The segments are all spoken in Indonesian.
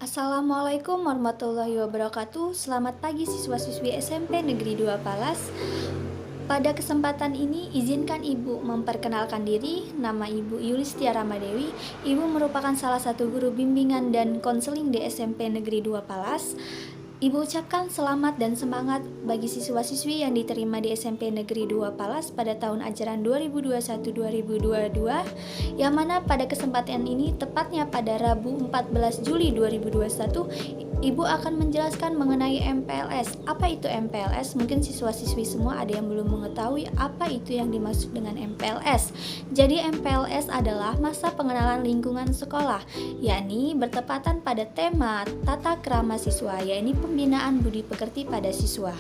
Assalamualaikum warahmatullahi wabarakatuh. Selamat pagi siswa-siswi SMP Negeri 2 Palas. Pada kesempatan ini, izinkan Ibu memperkenalkan diri. Nama Ibu Yulistia Ramadewi. Ibu merupakan salah satu guru bimbingan dan konseling di SMP Negeri 2 Palas. Ibu ucapkan selamat dan semangat bagi siswa-siswi yang diterima di SMP Negeri 2 Palas pada tahun ajaran 2021-2022, yang mana pada kesempatan ini, tepatnya pada Rabu 14 Juli 2021, Ibu akan menjelaskan mengenai MPLS. Apa itu MPLS? Mungkin siswa-siswi semua ada yang belum mengetahui apa itu yang dimaksud dengan MPLS. Jadi MPLS adalah masa pengenalan lingkungan sekolah, yakni bertepatan pada tema tata krama siswa, yakni pembinaan budi pekerti pada siswa.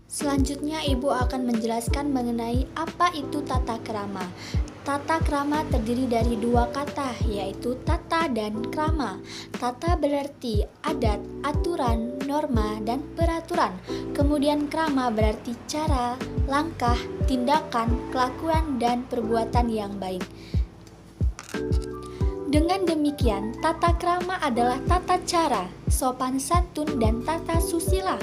Selanjutnya, Ibu akan menjelaskan mengenai apa itu tata krama. Tata krama terdiri dari dua kata, yaitu tata dan krama. Tata berarti adat, aturan, norma, dan peraturan. Kemudian krama berarti cara, langkah, tindakan, kelakuan, dan perbuatan yang baik. Dengan demikian, tata krama adalah tata cara, sopan santun, dan tata susila.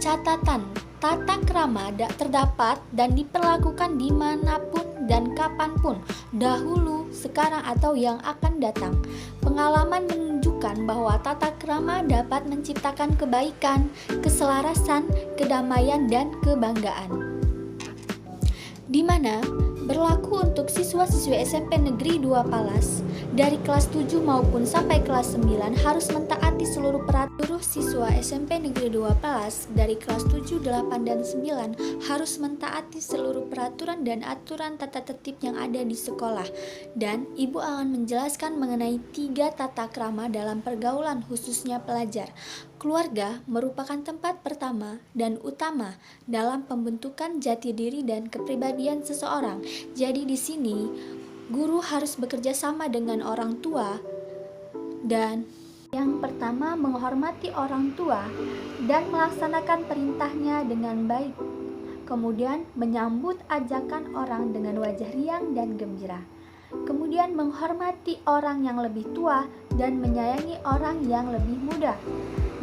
Catatan, tata krama terdapat dan diperlakukan dimanapun dan kapanpun, dahulu, sekarang, atau yang akan datang. Pengalaman menunjukkan bahwa tata krama dapat menciptakan kebaikan, keselarasan, kedamaian, dan kebanggaan. Di mana berlaku untuk siswa-siswi SMP Negeri 2 Palas dari kelas 7 maupun sampai kelas 9 harus mentaati seluruh peraturan. Siswa SMP Negeri 2 Palas dari kelas 7, 8, dan 9 harus mentaati seluruh peraturan dan aturan tata tertib yang ada di sekolah. Dan Ibu akan menjelaskan mengenai 3 tata krama dalam pergaulan, khususnya pelajar. Keluarga merupakan tempat pertama dan utama dalam pembentukan jati diri dan kepribadian seseorang. Jadi di sini guru harus bekerja sama dengan orang tua, dan yang pertama menghormati orang tua dan melaksanakan perintahnya dengan baik. Kemudian menyambut ajakan orang dengan wajah riang dan gembira. Kemudian menghormati orang yang lebih tua dan menyayangi orang yang lebih muda.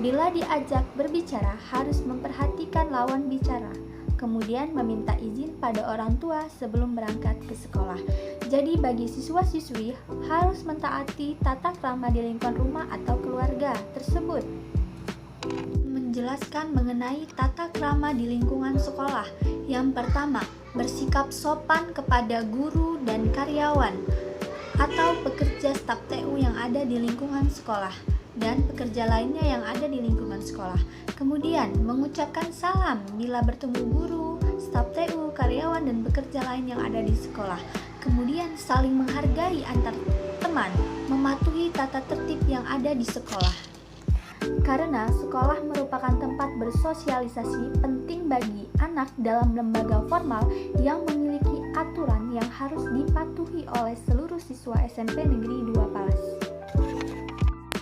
Bila diajak berbicara, harus memperhatikan lawan bicara. Kemudian meminta izin pada orang tua sebelum berangkat ke sekolah. Jadi bagi siswa-siswi harus mentaati tata krama di lingkungan rumah atau keluarga tersebut. Menjelaskan mengenai tata krama di lingkungan sekolah. Yang pertama, bersikap sopan kepada guru dan karyawan atau pekerja staf TU yang ada di lingkungan sekolah dan pekerja lainnya yang ada di lingkungan sekolah. Kemudian mengucapkan salam bila bertemu guru, staf TU, karyawan, dan pekerja lain yang ada di sekolah. Kemudian saling menghargai antar teman, mematuhi tata tertib yang ada di sekolah. Karena sekolah merupakan tempat bersosialisasi penting bagi anak dalam lembaga formal yang memiliki aturan yang harus dipatuhi oleh seluruh siswa SMP Negeri 2 Palas.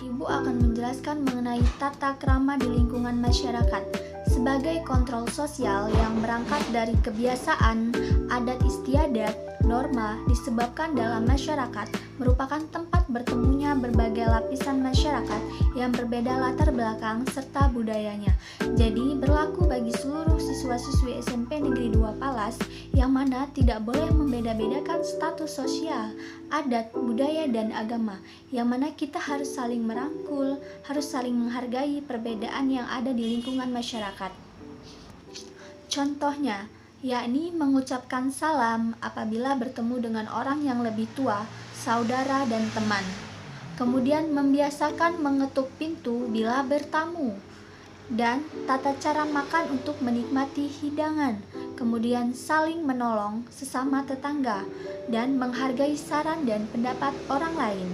Ibu akan menjelaskan mengenai tata krama di lingkungan masyarakat sebagai kontrol sosial yang berangkat dari kebiasaan, adat istiadat, norma disebabkan dalam masyarakat merupakan tempat bertemunya berbagai lapisan masyarakat yang berbeda latar belakang serta budayanya. Jadi berlaku bagi seluruh siswa-siswi SMP Negeri 2 Palas yang mana tidak boleh membeda-bedakan status sosial, adat, budaya, dan agama, yang mana kita harus saling merangkul, harus saling menghargai perbedaan yang ada di lingkungan masyarakat. Contohnya, yakni mengucapkan salam apabila bertemu dengan orang yang lebih tua, saudara, dan teman. Kemudian membiasakan mengetuk pintu bila bertamu, dan tata cara makan untuk menikmati hidangan. Kemudian saling menolong sesama tetangga dan menghargai saran dan pendapat orang lain.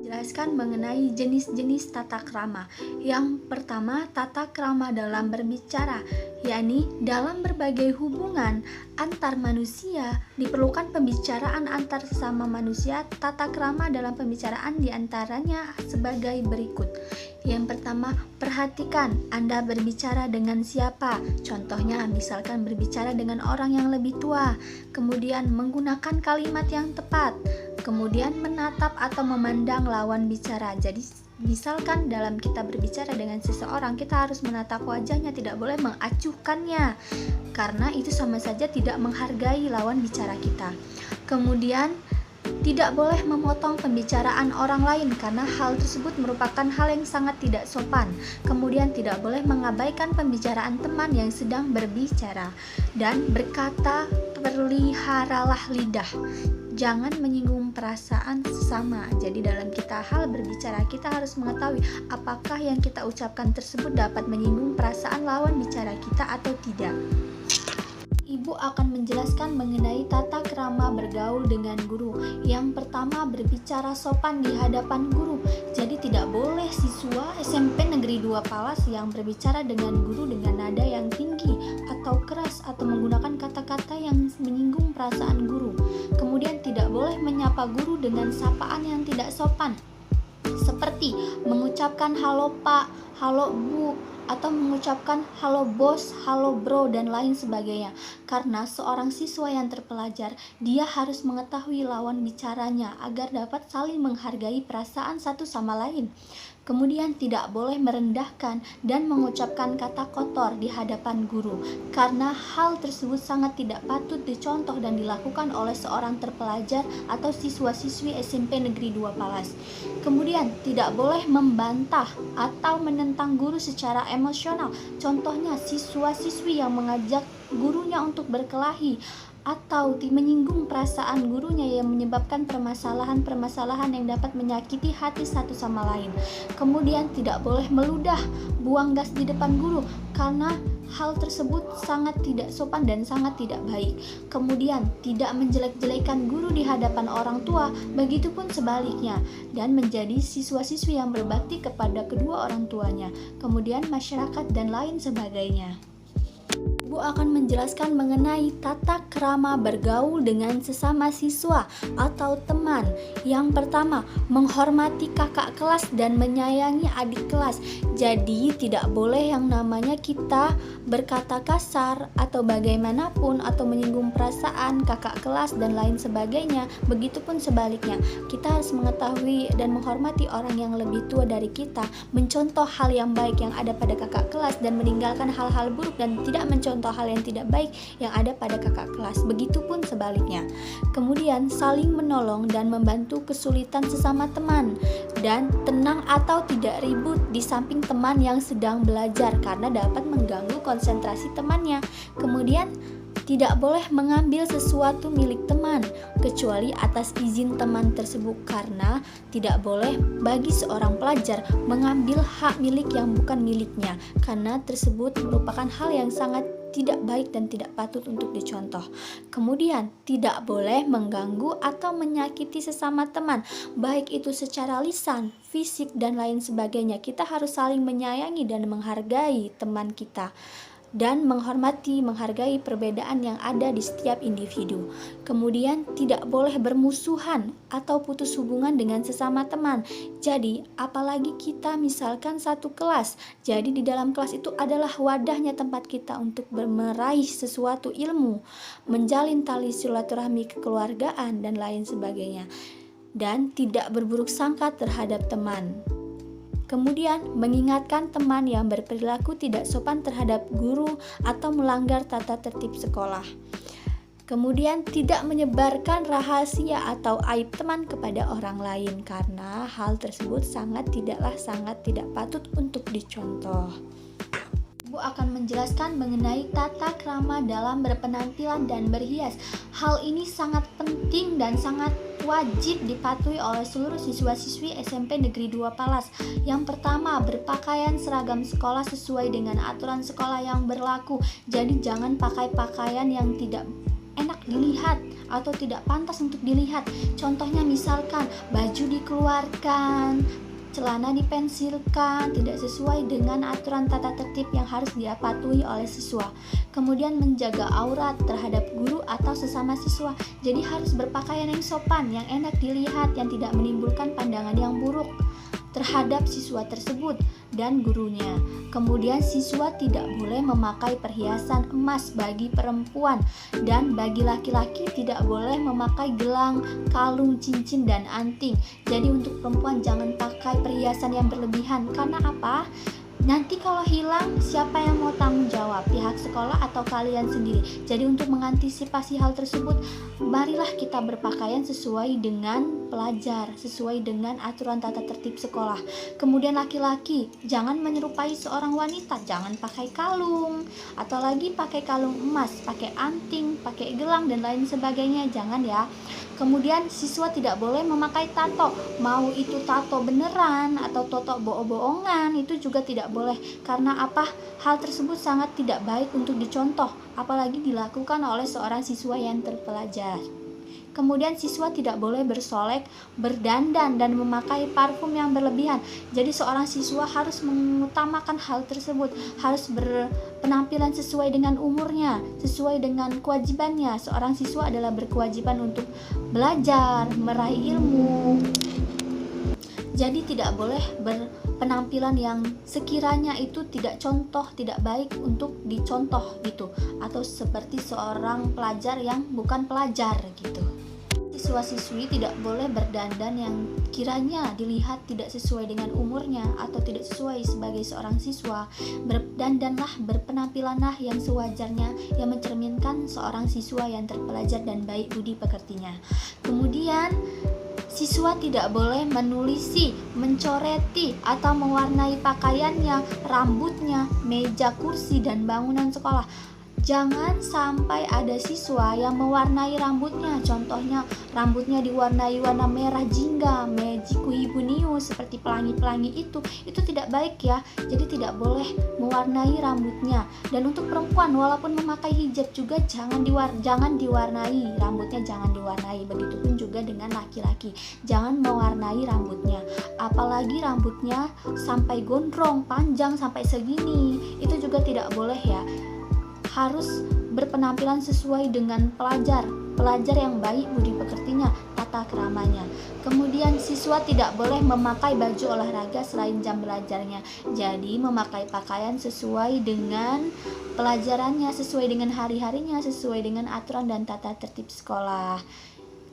Jelaskan mengenai jenis-jenis tata krama. Yang pertama, tata krama dalam berbicara, yakni dalam berbagai hubungan antar manusia diperlukan pembicaraan antar sesama manusia. Tata krama dalam pembicaraan diantaranya sebagai berikut. Yang pertama, perhatikan Anda berbicara dengan siapa. Contohnya, misalkan berbicara dengan orang yang lebih tua. Kemudian menggunakan kalimat yang tepat. Kemudian menatap atau memandang lawan bicara. Jadi misalkan dalam kita berbicara dengan seseorang, kita harus menatap wajahnya, tidak boleh mengacuhkannya, karena itu sama saja tidak menghargai lawan bicara kita. Kemudian tidak boleh memotong pembicaraan orang lain, karena hal tersebut merupakan hal yang sangat tidak sopan. Kemudian tidak boleh mengabaikan pembicaraan teman yang sedang berbicara. Dan berkata, peliharalah lidah, jangan menyinggung perasaan sesama. Jadi dalam kita hal berbicara, kita harus mengetahui apakah yang kita ucapkan tersebut dapat menyinggung perasaan lawan bicara kita atau tidak. Ibu akan menjelaskan mengenai tata krama bergaul dengan guru. Yang pertama, berbicara sopan di hadapan guru. Jadi tidak boleh siswa SMP Negeri 2 Palas yang berbicara dengan guru dengan nada yang tinggi atau keras atau menggunakan kata-kata yang menyinggung perasaan guru. Kemudian tidak boleh menyapa guru dengan sapaan yang tidak sopan, seperti mengucapkan halo Pak, halo Bu, atau mengucapkan halo bos, halo bro, dan lain sebagainya. Karena seorang siswa yang terpelajar, dia harus mengetahui lawan bicaranya agar dapat saling menghargai perasaan satu sama lain. Kemudian tidak boleh merendahkan dan mengucapkan kata kotor di hadapan guru, karena hal tersebut sangat tidak patut dicontoh dan dilakukan oleh seorang terpelajar atau siswa-siswi SMP Negeri 2 Palas. Kemudian tidak boleh membantah atau menentang guru secara emosional. Contohnya siswa-siswi yang mengajak gurunya untuk berkelahi atau menyinggung perasaan gurunya yang menyebabkan permasalahan-permasalahan yang dapat menyakiti hati satu sama lain. Kemudian tidak boleh meludah, buang gas di depan guru, karena hal tersebut sangat tidak sopan dan sangat tidak baik. Kemudian tidak menjelek-jelekan guru di hadapan orang tua, begitupun sebaliknya, dan menjadi siswa-siswi yang berbakti kepada kedua orang tuanya, kemudian masyarakat dan lain sebagainya. Ibu akan menjelaskan mengenai tata krama bergaul dengan sesama siswa atau teman. Yang pertama, menghormati kakak kelas dan menyayangi adik kelas. Jadi tidak boleh yang namanya kita berkata kasar atau bagaimanapun atau menyinggung perasaan kakak kelas dan lain sebagainya. Begitupun sebaliknya, kita harus mengetahui dan menghormati orang yang lebih tua dari kita, mencontoh hal yang baik yang ada pada kakak kelas dan meninggalkan hal-hal buruk dan tidak mencontoh hal yang tidak baik yang ada pada kakak kelas. Begitupun sebaliknya. Kemudian saling menolong dan membantu kesulitan sesama teman, dan tenang atau tidak ribut di samping teman yang sedang belajar karena dapat mengganggu konsentrasi temannya. Kemudian tidak boleh mengambil sesuatu milik teman kecuali atas izin teman tersebut, karena tidak boleh bagi seorang pelajar mengambil hak milik yang bukan miliknya, karena tersebut merupakan hal yang sangat tidak baik dan tidak patut untuk dicontoh. Kemudian tidak boleh mengganggu atau menyakiti sesama teman, baik itu secara lisan, fisik, dan lain sebagainya. Kita harus saling menyayangi dan menghargai teman kita, dan menghargai perbedaan yang ada di setiap individu. Kemudian tidak boleh bermusuhan atau putus hubungan dengan sesama teman. Jadi apalagi kita misalkan satu kelas, jadi di dalam kelas itu adalah wadahnya tempat kita untuk meraih sesuatu ilmu, menjalin tali silaturahmi kekeluargaan dan lain sebagainya, dan tidak berburuk sangka terhadap teman. Kemudian mengingatkan teman yang berperilaku tidak sopan terhadap guru atau melanggar tata tertib sekolah. Kemudian tidak menyebarkan rahasia atau aib teman kepada orang lain, karena hal tersebut sangat tidak patut untuk dicontoh. Ibu akan menjelaskan mengenai tata krama dalam berpenampilan dan berhias. Hal ini sangat penting dan sangat wajib dipatuhi oleh seluruh siswa-siswi SMP Negeri 2 Palas. Yang pertama, berpakaian seragam sekolah sesuai dengan aturan sekolah yang berlaku. Jadi jangan pakai pakaian yang tidak enak dilihat atau tidak pantas untuk dilihat. Contohnya misalkan baju dikeluarkan, celana dipensilkan, tidak sesuai dengan aturan tata tertib yang harus dipatuhi oleh siswa. Kemudian menjaga aurat terhadap guru atau sesama siswa. Jadi harus berpakaian yang sopan, yang enak dilihat, yang tidak menimbulkan pandangan yang buruk terhadap siswa tersebut dan gurunya. Kemudian siswa tidak boleh memakai perhiasan emas bagi perempuan, dan bagi laki-laki tidak boleh memakai gelang, kalung, cincin, dan anting. Jadi untuk perempuan jangan pakai perhiasan yang berlebihan. Karena apa? Nanti kalau hilang, siapa yang mau tanggung jawab? Pihak sekolah atau kalian sendiri? Jadi untuk mengantisipasi hal tersebut, marilah kita berpakaian sesuai dengan pelajar, sesuai dengan aturan tata tertib sekolah. Kemudian laki-laki, jangan menyerupai seorang wanita, jangan pakai kalung, atau lagi pakai kalung emas, pakai anting, pakai gelang, dan lain sebagainya, jangan ya. Kemudian siswa tidak boleh memakai tato, mau itu tato beneran atau tato bohong-bohongan, itu juga tidak boleh. Karena apa? Hal tersebut sangat tidak baik untuk dicontoh, apalagi dilakukan oleh seorang siswa yang terpelajar. Kemudian siswa tidak boleh bersolek, berdandan, dan memakai parfum yang berlebihan. Jadi seorang siswa harus mengutamakan hal tersebut, harus berpenampilan sesuai dengan umurnya, sesuai dengan kewajibannya. Seorang siswa adalah berkewajiban untuk belajar, meraih ilmu. Jadi tidak boleh berpenampilan yang sekiranya itu tidak baik untuk dicontoh gitu, atau seperti seorang pelajar yang bukan pelajar gitu. Siswa-siswi tidak boleh berdandan yang kiranya dilihat tidak sesuai dengan umurnya atau tidak sesuai sebagai seorang siswa. Berdandanlah, berpenampilanlah yang sewajarnya, yang mencerminkan seorang siswa yang terpelajar dan baik budi pekertinya. Kemudian siswa tidak boleh menulisi, mencoreti, atau mewarnai pakaiannya, rambutnya, meja kursi, dan bangunan sekolah. Jangan sampai ada siswa yang mewarnai rambutnya. Contohnya rambutnya diwarnai warna merah jingga, Mejiku Hibuniu, seperti pelangi-pelangi itu tidak baik ya. Jadi tidak boleh mewarnai rambutnya. Dan untuk perempuan walaupun memakai hijab juga jangan diwarnai rambutnya, jangan diwarnai. Begitupun juga dengan laki-laki, jangan mewarnai rambutnya. Apalagi rambutnya sampai gondrong, panjang sampai segini, itu juga tidak boleh ya. Harus berpenampilan sesuai dengan pelajar yang baik budi pekertinya, tata keramanya. Kemudian siswa tidak boleh memakai baju olahraga selain jam belajarnya. Jadi memakai pakaian sesuai dengan pelajarannya, sesuai dengan hari-harinya, sesuai dengan aturan dan tata tertib sekolah.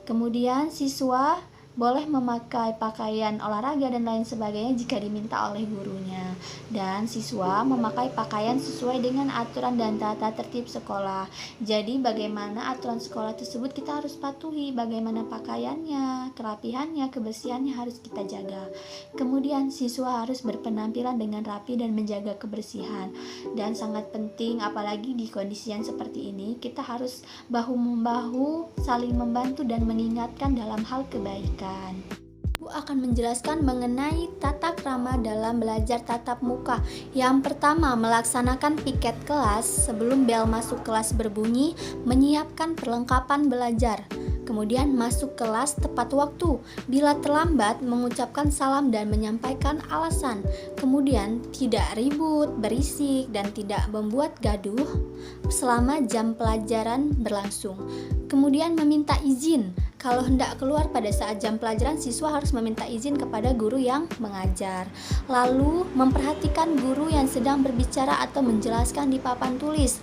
Kemudian siswa boleh memakai pakaian olahraga dan lain sebagainya jika diminta oleh gurunya. Dan siswa memakai pakaian sesuai dengan aturan dan tata tertib sekolah. Jadi bagaimana aturan sekolah tersebut kita harus patuhi, bagaimana pakaiannya, kerapihannya, kebersihannya harus kita jaga. Kemudian siswa harus berpenampilan dengan rapi dan menjaga kebersihan. Dan sangat penting apalagi di kondisi yang seperti ini, kita harus bahu-membahu, saling membantu dan mengingatkan dalam hal kebaikan. Ibu akan menjelaskan mengenai tata krama dalam belajar tatap muka. Yang pertama, melaksanakan piket kelas sebelum bel masuk kelas berbunyi, menyiapkan perlengkapan belajar. Kemudian masuk kelas tepat waktu. Bila terlambat, mengucapkan salam dan menyampaikan alasan. Kemudian tidak ribut, berisik, dan tidak membuat gaduh selama jam pelajaran berlangsung. Kemudian meminta izin. Kalau hendak keluar pada saat jam pelajaran, siswa harus meminta izin kepada guru yang mengajar. Lalu memperhatikan guru yang sedang berbicara atau menjelaskan di papan tulis.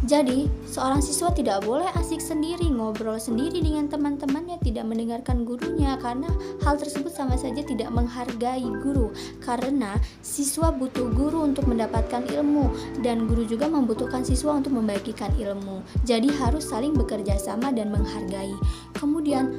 Jadi, seorang siswa tidak boleh asik sendiri, ngobrol sendiri dengan teman-temannya, tidak mendengarkan gurunya, karena hal tersebut sama saja tidak menghargai guru. Karena siswa butuh guru untuk mendapatkan ilmu, dan guru juga membutuhkan siswa untuk membagikan ilmu. Jadi harus saling bekerja sama dan menghargai. Kemudian,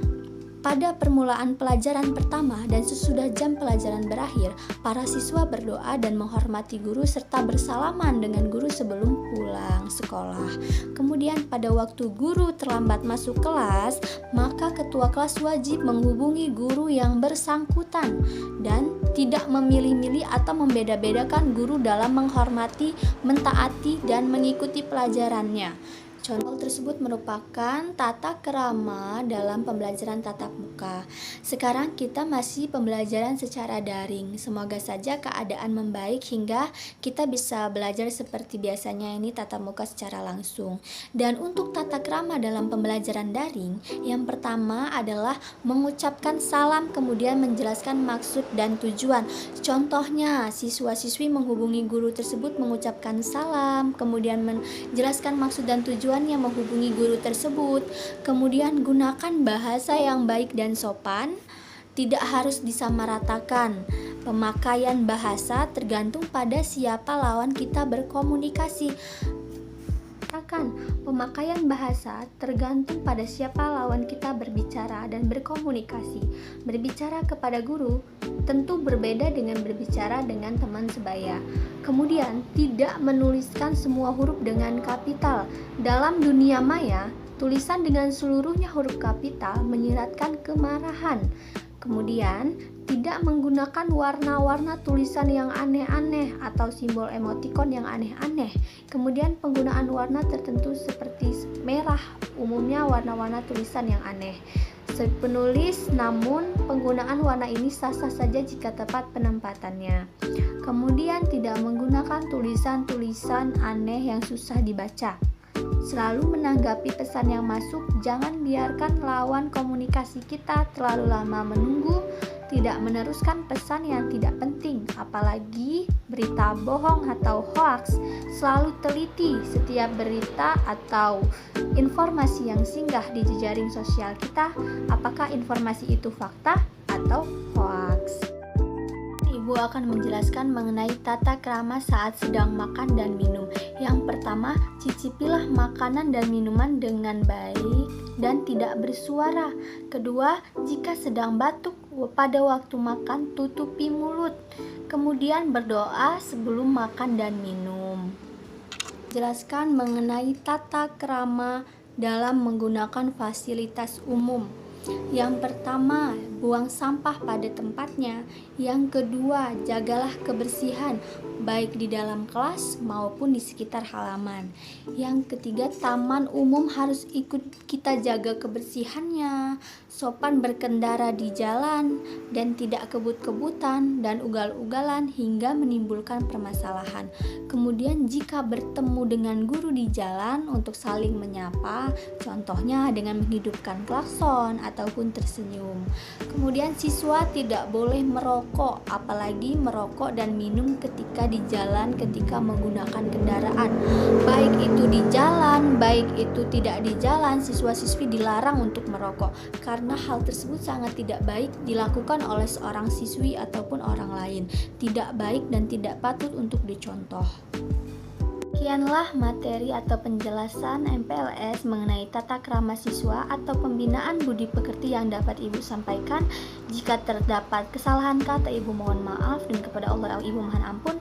pada permulaan pelajaran pertama dan sesudah jam pelajaran berakhir, para siswa berdoa dan menghormati guru serta bersalaman dengan guru sebelum pulang sekolah. Kemudian pada waktu guru terlambat masuk kelas, maka ketua kelas wajib menghubungi guru yang bersangkutan dan tidak memilih-milih atau membeda-bedakan guru dalam menghormati, mentaati, dan mengikuti pelajarannya. Contoh tersebut merupakan tata krama dalam pembelajaran tatap muka. Sekarang kita masih pembelajaran secara daring. Semoga saja keadaan membaik hingga kita bisa belajar seperti biasanya ini tatap muka secara langsung. Dan untuk tata krama dalam pembelajaran daring, yang pertama adalah mengucapkan salam kemudian menjelaskan maksud dan tujuan. Contohnya, siswa-siswi menghubungi guru tersebut mengucapkan salam, kemudian menjelaskan maksud dan tujuannya menghubungi guru tersebut. Kemudian gunakan bahasa yang baik dan sopan, tidak harus disamaratakan. Pemakaian bahasa tergantung pada siapa lawan kita berkomunikasi. Pemakaian bahasa tergantung pada siapa lawan kita berbicara dan berkomunikasi. Berbicara kepada guru tentu berbeda dengan berbicara dengan teman sebaya. Kemudian, tidak menuliskan semua huruf dengan kapital. Dalam dunia maya, tulisan dengan seluruhnya huruf kapital menyiratkan kemarahan. Kemudian, tidak menggunakan warna-warna tulisan yang aneh-aneh atau simbol emotikon yang aneh-aneh. Kemudian penggunaan warna tertentu seperti merah, umumnya warna-warna tulisan yang aneh. Penulis, namun penggunaan warna ini sah-sah saja jika tepat penempatannya. Kemudian tidak menggunakan tulisan-tulisan aneh yang susah dibaca. Selalu menanggapi pesan yang masuk, jangan biarkan lawan komunikasi kita terlalu lama menunggu, tidak meneruskan pesan yang tidak penting, apalagi berita bohong atau hoaks. Selalu teliti setiap berita atau informasi yang singgah di jejaring sosial kita, apakah informasi itu fakta atau hoaks. Ibu akan menjelaskan mengenai tata krama saat sedang makan dan minum. Yang pertama, cicipilah makanan dan minuman dengan baik dan tidak bersuara. Kedua, jika sedang batuk pada waktu makan, tutupi mulut. Kemudian berdoa sebelum makan dan minum. Jelaskan mengenai tata krama dalam menggunakan fasilitas umum. Yang pertama, buang sampah pada tempatnya. Yang kedua, jagalah kebersihan baik di dalam kelas maupun di sekitar halaman. Yang ketiga, taman umum harus ikut kita jaga kebersihannya. Sopan berkendara di jalan dan tidak kebut-kebutan dan ugal-ugalan hingga menimbulkan permasalahan. Kemudian jika bertemu dengan guru di jalan untuk saling menyapa, contohnya dengan menghidupkan klakson ataupun tersenyum. Kemudian siswa tidak boleh merokok, apalagi merokok dan minum ketika di jalan ketika menggunakan kendaraan. Baik itu di jalan, baik itu tidak di jalan, siswa-siswi dilarang untuk merokok karena hal tersebut sangat tidak baik dilakukan oleh seorang siswi ataupun orang lain. Tidak baik dan tidak patut untuk dicontoh. Sekianlah materi atau penjelasan MPLS mengenai tata krama siswa atau pembinaan budi pekerti yang dapat Ibu sampaikan. Jika terdapat kesalahan kata, Ibu mohon maaf, dan kepada Allah Ibu mohon ampun.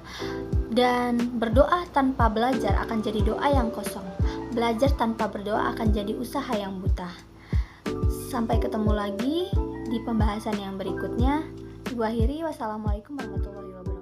Dan berdoa tanpa belajar akan jadi doa yang kosong. Belajar tanpa berdoa akan jadi usaha yang buta. Sampai ketemu lagi di pembahasan yang berikutnya. Ibu akhiri, wassalamualaikum warahmatullahi wabarakatuh.